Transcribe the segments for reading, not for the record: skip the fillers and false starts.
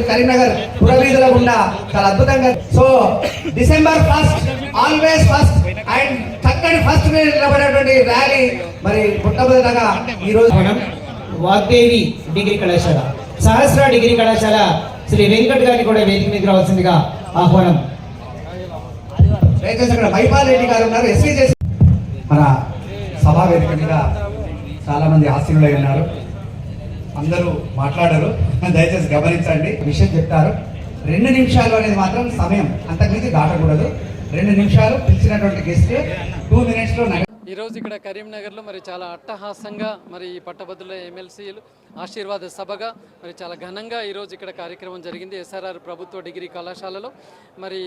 కరీంనగర్ పురవీధుల గుండా చాలా అద్భుతంగా. So December 1 always first and చక్కటి ఫస్ట్ నిలబడేటువంటి ర్యాలీ మరి పుట్టబోదనగా ఈ రోజు మనం వాగ్దేవి డిగ్రీ కళాశాల సహస్ర డిగ్రీ కళాశాల శ్రీ వెంకట్ గారిని కూడా వేదిక మీద రావాల్సిందిగా ఆహ్వానం. దయచేసి అక్కడ మైపాల్ రెడ్డి గారు ఉన్నారు. ఎస్వీ చేసి మన సభా వేదిక మీద చాలా మంది ఆశీనులై ఉన్నారు. అందరూ మాట్లాడరు, దయచేసి గమనించండి. విషయం చెప్తారు. 2 నిమిషాలు అనేది మాత్రం సమయం, అంతకుమించి దాటకూడదు. 2 నిమిషాలు పిలిచినటువంటి గెస్ట్ 2 minutes లో. ఈరోజు ఇక్కడ కరీంనగర్లో మరి చాలా అట్టహాసంగా మరి ఈ పట్టభద్రుల ఎమ్మెల్సీలు ఆశీర్వాద సభగా మరి చాలా ఘనంగా ఈరోజు ఇక్కడ కార్యక్రమం జరిగింది. ఎస్ఆర్ఆర్ ప్రభుత్వ డిగ్రీ కళాశాలలో మరి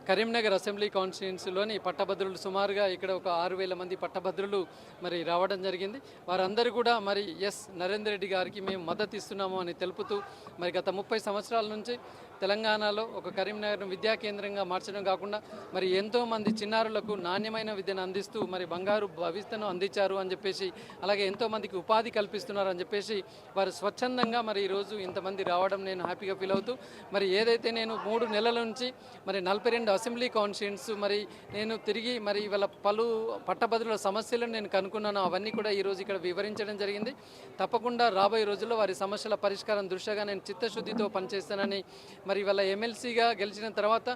కరీంనగర్ అసెంబ్లీ కాన్స్టిట్యున్సీలోని పట్టభద్రులు సుమారుగా ఇక్కడ ఒక 6,000 మంది పట్టభద్రులు మరి రావడం జరిగింది. వారందరూ కూడా మరి నరేందర్ రెడ్డి గారికి మేము మద్దతు ఇస్తున్నాము అని తెలుపుతూ మరి గత 30 సంవత్సరాల నుంచి తెలంగాణలో ఒక కరీంనగర్ను విద్యా కేంద్రంగా మార్చడం కాకుండా మరి ఎంతోమంది చిన్నారులకు నాణ్యమైన విద్యను అందిస్తూ మరి బంగారు భవిష్యత్తును అందించారు అని చెప్పేసి, అలాగే ఎంతోమందికి ఉపాధి కల్పిస్తున్నారు అని చెప్పేసి వారు స్వచ్ఛందంగా మరి ఈరోజు ఇంతమంది రావడం నేను హ్యాపీగా ఫీల్ అవుతూ మరి ఏదైతే నేను 3 నెలల నుంచి మరి 42 అసెంబ్లీ కాన్స్టిట్యూన్స్ మరి నేను తిరిగి మరి ఇవాళ పలు పట్టభద్రుల సమస్యలను నేను కనుక్కున్నాను. అవన్నీ కూడా ఈరోజు ఇక్కడ వివరించడం జరిగింది. తప్పకుండా రాబోయే రోజుల్లో వారి సమస్యల పరిష్కారం దృష్ట్యా నేను చిత్తశుద్ధితో పనిచేస్తానని మరి ఇవాళ ఎమ్మెల్సీగా గెలిచిన తర్వాత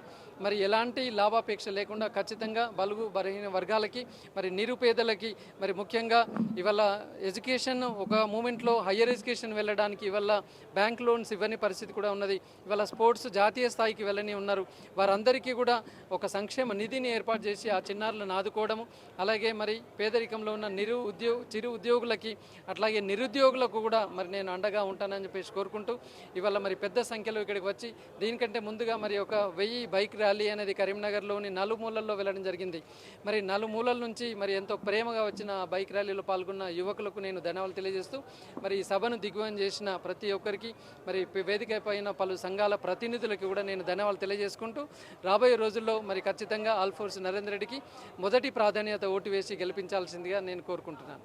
మరి ఎలాంటి లాభాపేక్ష లేకుండా ఖచ్చితంగా బలుగు బలహీన వర్గాలకి మరి నిరుపేదలకి మరి ముఖ్యంగా ఇవాళ ఎడ్యుకేషన్ ఒక మూమెంట్లో హయ్యర్ ఎడ్యుకేషన్ వెళ్ళడానికి ఇవాళ బ్యాంక్ లోన్స్ ఇవ్వని పరిస్థితి కూడా ఉన్నది. ఇవాళ స్పోర్ట్స్ జాతీయ స్థాయికి వెళ్ళని ఉన్నారు. వారందరికీ కూడా ఒక సంక్షేమ నిధిని ఏర్పాటు చేసి ఆ చిన్నారులను ఆదుకోవడము, అలాగే మరి పేదరికంలో ఉన్న చిరు ఉద్యోగులకి అట్లాగే నిరుద్యోగులకు కూడా మరి నేను అండగా ఉంటానని చెప్పేసి కోరుకుంటూ ఇవాళ మరి పెద్ద సంఖ్యలో ఇక్కడికి వచ్చి దీనికంటే ముందుగా మరి ఒక 1000 బైక్ ర్యాలీ అనేది కరీంనగర్లోని నలుమూలల్లో వెళ్ళడం జరిగింది. మరి నలుమూలల నుంచి మరి ఎంతో ప్రేమగా వచ్చిన బైక్ ర్యాలీలో పాల్గొన్న యువకులకు నేను ధన్యవాదాలు తెలియజేస్తూ మరి ఈ సభను దిగ్విజయం చేసిన ప్రతి ఒక్కరికి మరి వేదిక పైన పలు సంఘాల ప్రతినిధులకి కూడా నేను ధన్యవాదాలు తెలియజేసుకుంటూ రాబోయే రోజుల్లో మరి ఖచ్చితంగా ఆల్ఫోర్స్ నరేందర్ రెడ్డికి మొదటి ప్రాధాన్యత ఓటు వేసి గెలిపించాల్సిందిగా నేను కోరుకుంటున్నాను.